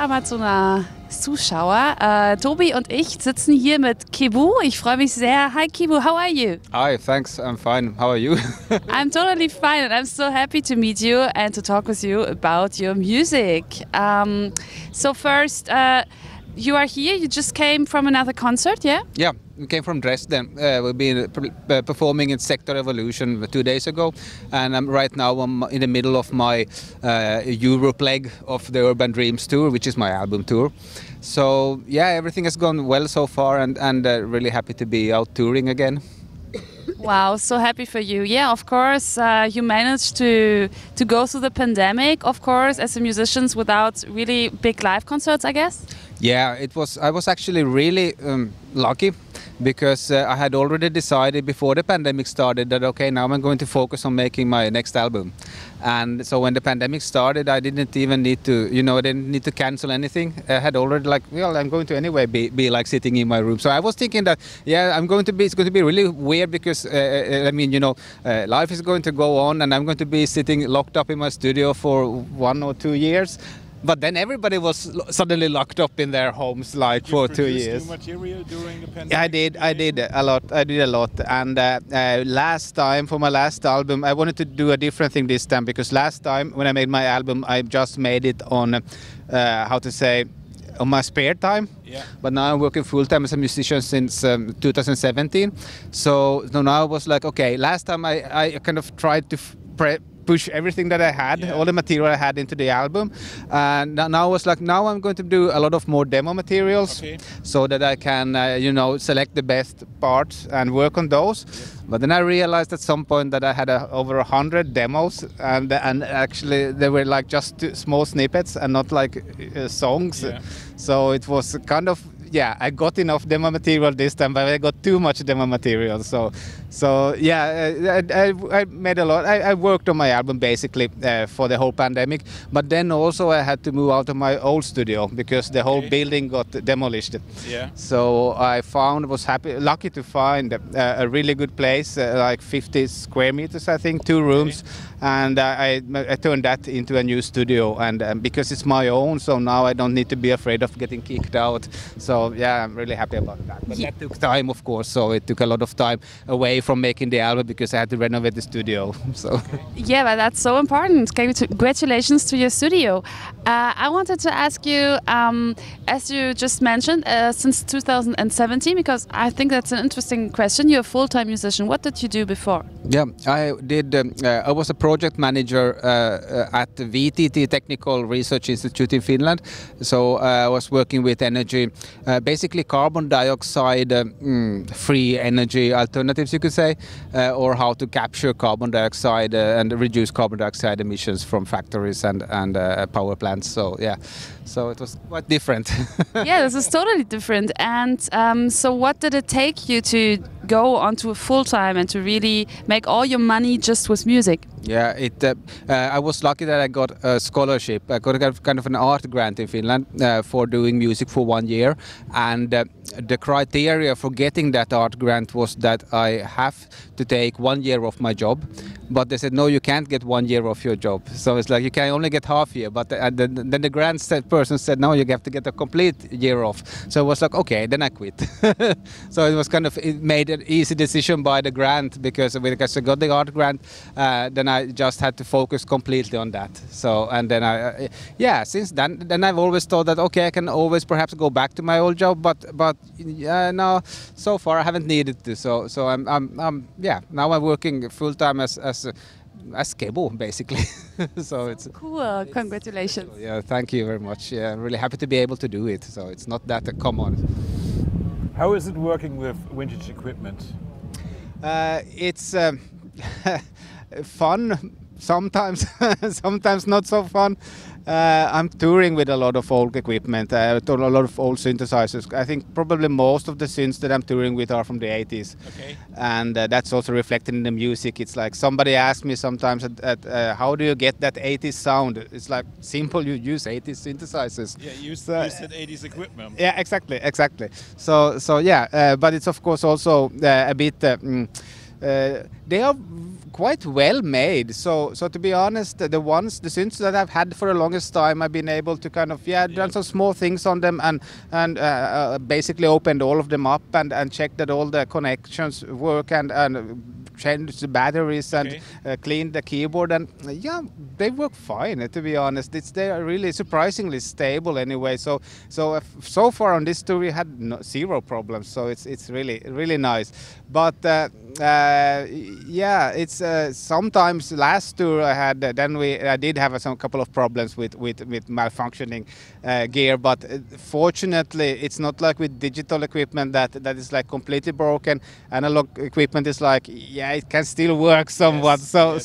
einmal zu einer Zuschauer. Tobi und ich sitzen hier mit KEBU. Ich freue mich sehr. Hi KEBU, how are you? Hi, thanks. I'm fine. How are you? I'm totally fine and I'm so happy to meet you and to talk with you about your music. So first, you are here. You just came from another concert, yeah? Yeah, we came from Dresden. We've been performing in Sector Evolution 2 days ago, and I'm right now in the middle of my Europe leg of the Urban Dreams tour, which is my album tour. So yeah, everything has gone well so far, and really happy to be out touring again. Wow, so happy for you. Yeah, of course, you managed to go through the pandemic, of course, as a musicians without really big live concerts, I guess. Yeah, I was actually really lucky because I had already decided before the pandemic started that okay, now I'm going to focus on making my next album. And so when the pandemic started, I didn't even need to, I didn't need to cancel anything. I had already I'm going to anyway be like sitting in my room. So I was thinking that, yeah, it's going to be really weird because, life is going to go on and I'm going to be sitting locked up in my studio for 1 or 2 years. But then everybody was suddenly locked up in their homes for 2 years. Did you produce new material during the pandemic? Yeah, I did a lot. And last time, for my last album, I wanted to do a different thing this time because last time when I made my album, I just made it on, on my spare time. Yeah. But now I'm working full-time as a musician since 2017. So now I was like, okay, last time I kind of tried to push everything that I had, all the material I had into the album, and now I was like, now I'm going to do a lot of more demo materials, so that I can, select the best parts and work on those. But then I realized at some point that I had over 100 demos, and actually they were like just small snippets and not like songs. Yeah. So it was kind of. Yeah, I got enough demo material this time, but I got too much demo material. So yeah, I made a lot. I worked on my album basically for the whole pandemic, but then also I had to move out of my old studio because the whole building got demolished. Yeah. So I was lucky to find a really good place, like 50 square meters, I think, 2 rooms, and I turned that into a new studio. And because it's my own, so now I don't need to be afraid of getting kicked out. So yeah, I'm really happy about that. But that took time, of course. So it took a lot of time away from making the album because I had to renovate the studio. So yeah, but that's so important. Congratulations to your studio. I wanted to ask you, as you just mentioned, since 2017, because I think that's an interesting question. You're a full-time musician. What did you do before? Yeah, I did. I was a project manager at the VTT Technical Research Institute in Finland. So I was working with energy, basically carbon dioxide free energy alternatives, you could say, or how to capture carbon dioxide and reduce carbon dioxide emissions from factories and power plants. So yeah, so it was quite different. Yeah, this is totally different. And so what did it take you to go onto a full-time and to really make all your money just with music? Yeah, I was lucky that I got a scholarship. I got kind of an art grant in Finland for doing music for 1 year. And the criteria for getting that art grant was that I have to take 1 year off my job. But they said, no, you can't get 1 year off your job. So it's like you can only get half year. But then the grant person said, no, you have to get a complete year off. So I was like, okay, then I quit. So it was it made an easy decision by the grant because I got the art grant. Then I just had to focus completely on that. So and then since then I've always thought that okay, I can always perhaps go back to my old job, but no, so far I haven't needed to. So I'm now I'm working full time as KEBU basically. So it's cool. Congratulations. Yeah, thank you very much. Yeah, I'm really happy to be able to do it. So it's not that common. How is it working with vintage equipment? It's fun sometimes, sometimes not so fun. I'm touring with a lot of old equipment, a lot of old synthesizers. I think probably most of the synths that I'm touring with are from the 80s. Okay. And that's also reflected in the music. It's like somebody asks me sometimes how do you get that 80s sound? It's like simple, you use 80s synthesizers. Yeah, you said 80s equipment. Yeah, exactly. So yeah, but it's of course also a bit they are quite well made. So to be honest, the synths that I've had for the longest time, I've been able to kind of done some small things on them and basically opened all of them up and checked that all the connections work and changed the batteries and cleaned the keyboard, and they work fine. To be honest, they are really surprisingly stable anyway. So far on this tour we had zero problems. So it's really nice. But it's sometimes last tour I had. I did have some couple of problems with malfunctioning gear, but fortunately it's not like with digital equipment that is like completely broken. Analog equipment is like it can still work somewhat. So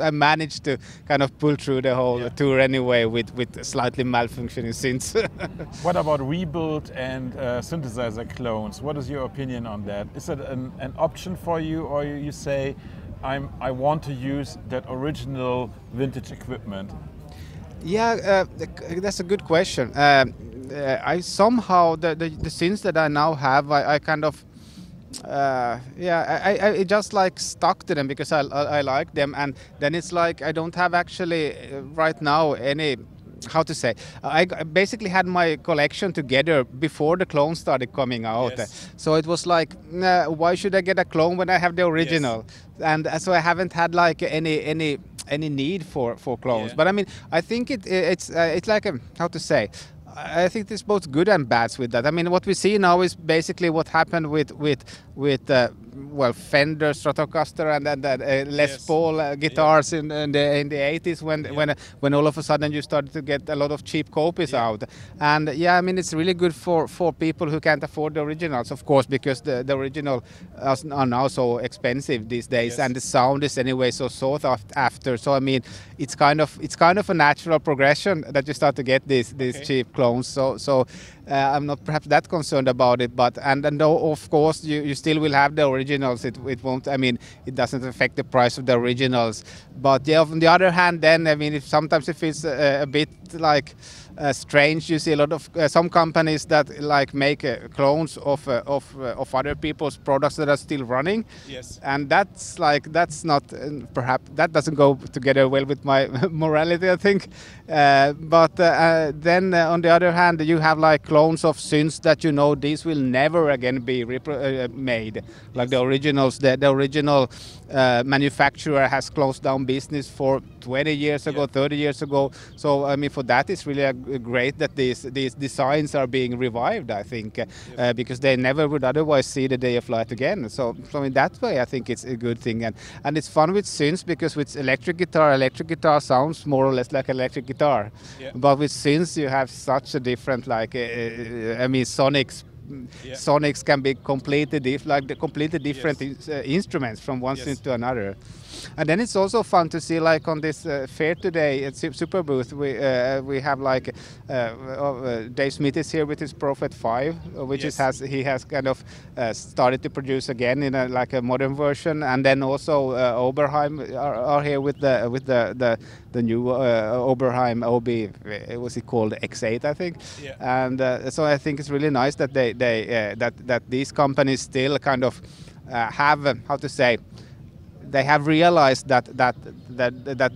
I managed to kind of pull through the whole tour anyway with slightly malfunctioning synths. What about rebuild and synthesizer clones? What is your opinion on that? Is it an option for you, or you say I want to use that original vintage equipment? Yeah, that's a good question. I somehow the synths that I now have, I kind of I just like stuck to them because I like them, and then it's like I don't have actually right now any. How to say? I basically had my collection together before the clone started coming out. So it was like, why should I get a clone when I have the original? And so I haven't had like any need for clones. But I mean, I think it's like how to say? I think there's both good and bads with that. I mean, what we see now is basically what happened with Fender Stratocaster and Les Paul guitars in the 80s when all of a sudden you started to get a lot of cheap copies out. And I mean, it's really good for people who can't afford the originals, of course, because the original are now so expensive these days, and the sound is anyway so sought after. So I mean, it's kind of a natural progression that you start to get these cheap clones. So I'm not perhaps that concerned about it, but and though of course you still will have the originals. It won't. I mean, it doesn't affect the price of the originals. But on the other hand, then I mean, sometimes it feels a bit like strange. You see a lot of some companies that like make clones of other people's products that are still running. And that's not perhaps that doesn't go together well with my morality, I think. But then on the other hand, you have like clones of synths that these will never again be made. Like the originals, the original manufacturer has closed down business for 20 years ago, 30 years ago. So I mean, for that, it's really great that these designs are being revived, I think, because they never would otherwise see the day of light again. So in that way, I think it's a good thing. And it's fun with synths because with electric guitar sounds more or less like electric guitar. But with synths, you have such a different, like, I mean, sonics can be completely different instruments from one synth to another. And then it's also fun to see, like on this fair today at Superbooth, we have like Dave Smith is here with his Prophet 5, which he has kind of started to produce again in a modern version, and then also Oberheim are here with the new Oberheim OB. Was it called X8, I think? And so I think it's really nice that that these companies still kind of have how to say. They have realized that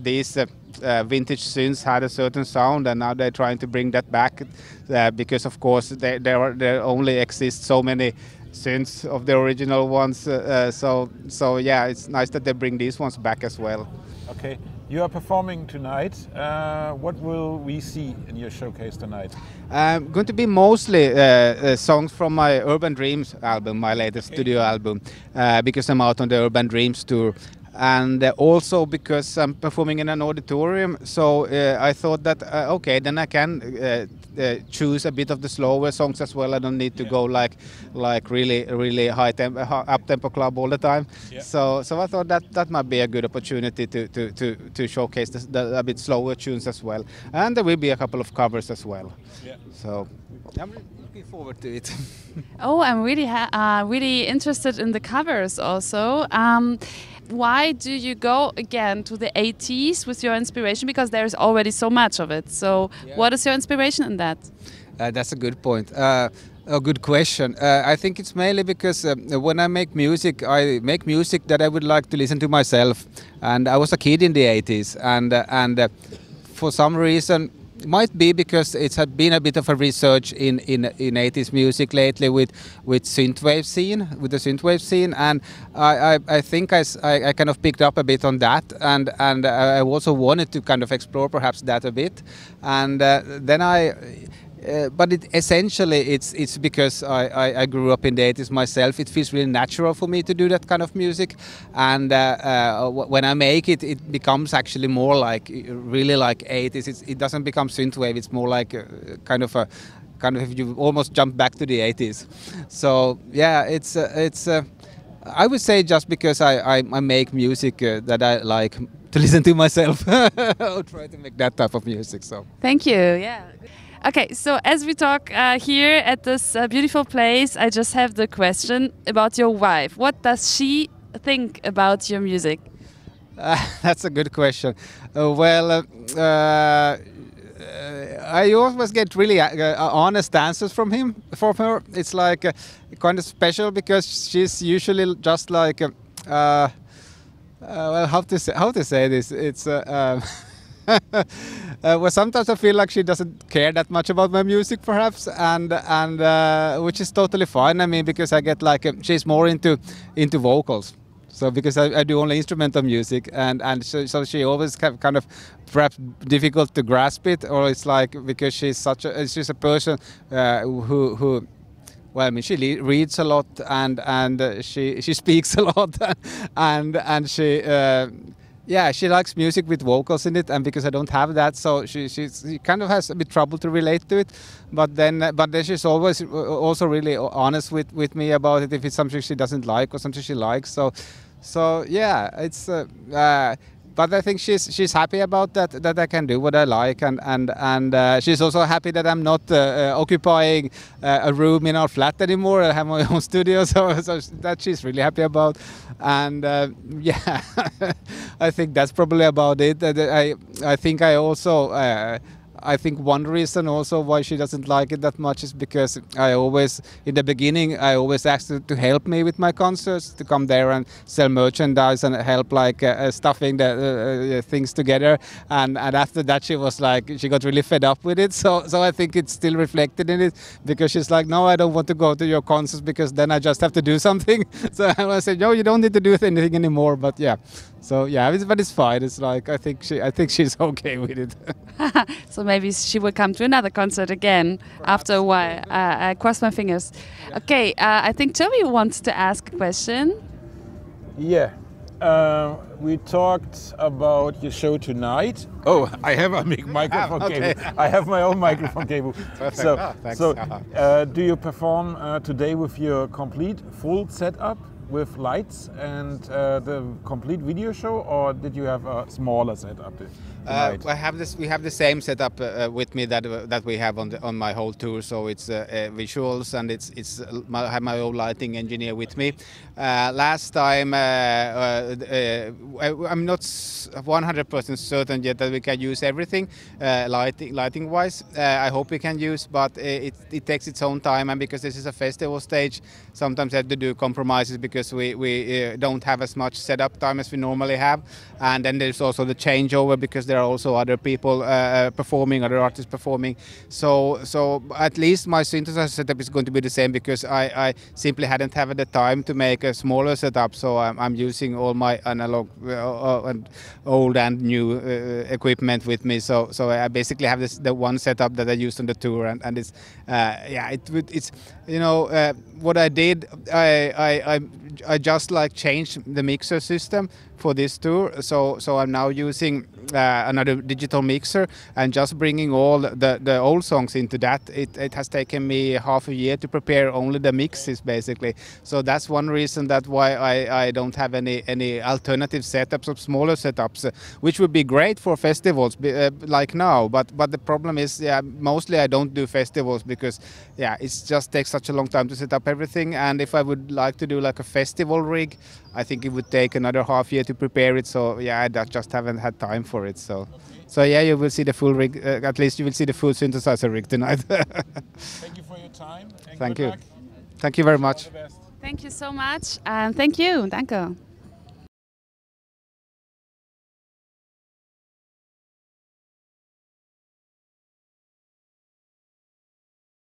these vintage synths had a certain sound, and now they're trying to bring that back because, of course, there only exist so many synths of the original ones. So yeah, it's nice that they bring these ones back as well. Okay, you are performing tonight. What will we see in your showcase tonight? Going to be mostly songs from my Urban Dreams album, my latest studio album, because I'm out on the Urban Dreams tour. And also because I'm performing in an auditorium, so I thought that okay, then I can choose a bit of the slower songs as well. I don't need to go like really up tempo club all the time. So I thought that might be a good opportunity to showcase a bit slower tunes as well. And there will be a couple of covers as well. So I'm looking forward to it. Oh, I'm really interested in the covers also. Why do you go again to the 80s with your inspiration? Because there's already so much of it. So what is your inspiration in that? That's a good point. A good question. I think it's mainly because when I make music that I would like to listen to myself. And I was a kid in the 80s, and for some reason, might be because it had been a bit of a research in 80s music lately with the synthwave scene, and I think I kind of picked up a bit on that, and I also wanted to kind of explore perhaps that a bit, and then but essentially it's because I grew up in the 80s myself. It feels really natural for me to do that kind of music, and when I make it, it becomes actually more like really like 80s. It doesn't become synthwave. It's more like kind of if you almost jump back to the 80s. So yeah, it's I would say just because I make music that I like to listen to myself. I'll try to make that type of music. So Thank you. Yeah. Okay, so as we talk here at this beautiful place, I just have the question about your wife. What does she think about your music? That's a good question. I always get really honest answers from her. It's like kind of special because she's usually just like well, how to say this? It's well, sometimes I feel like she doesn't care that much about my music, perhaps, and which is totally fine. I mean, because I get like she's more into vocals. So because I do only instrumental music, and so she always kind of perhaps difficult to grasp it, or it's like because she's a person who well, I mean, she reads a lot and she speaks a lot and she. Yeah, she likes music with vocals in it, and because I don't have that, so she kind of has a bit trouble to relate to it. But then she's always also really honest with me about it if it's something she doesn't like or something she likes. So yeah, it's. But I think she's happy about that I can do what I like, and she's also happy that I'm not occupying a room in our flat anymore. I have my own studio, so that she's really happy about, and yeah, I think that's probably about it. I think I also. I think one reason also why she doesn't like it that much is because in the beginning, I always asked her to help me with my concerts, to come there and sell merchandise and help like stuffing the things together. And after that, she got really fed up with it. So I think it's still reflected in it because she's like, no, I don't want to go to your concerts because then I just have to do something. So I said, no, you don't need to do anything anymore. But yeah. So yeah, but it's fine. It's like I think she's okay with it. So maybe she will come to another concert again after a while. I cross my fingers. Okay, I think Toby wants to ask a question. Yeah, we talked about your show tonight. Oh, I have a microphone okay. cable. I have my own microphone cable. Perfect. So do you perform today with your complete full setup? With lights and the complete video show, or did you have a smaller setup tonight? We have the same setup with me that we have on my whole tour. So it's visuals, and I have my own lighting engineer with me. Last time I'm not 100% certain yet that we can use everything lighting wise. I hope we can use, but it takes its own time, and because this is a festival stage, sometimes I have to do compromises because we don't have as much setup time as we normally have, and then there's also the changeover because there are also other people performing, other artists performing. So at least my synthesizer setup is going to be the same because I simply hadn't had the time to make a smaller setup. So I'm using all my analog and old and new equipment with me. So I basically have the one setup that I used on the tour, and it's it's what I did. I just like changed the mixer system for this tour, so I'm now using another digital mixer and just bringing all the old songs into that. It has taken me half a year to prepare only the mixes basically, so that's one reason that why I don't have any alternative setups or smaller setups, which would be great for festivals like now, but the problem is mostly I don't do festivals because it just takes such a long time to set up everything, and if I would like to do like a festival rig, I think it would take another half year to prepare it. So I just haven't had time for it. So yeah, you will see the full rig. At least you will see the full synthesizer rig tonight. Thank you for your time. And Thank good you. luck. Thank you very much. All the best. Thank you so much, and thank you. Danke.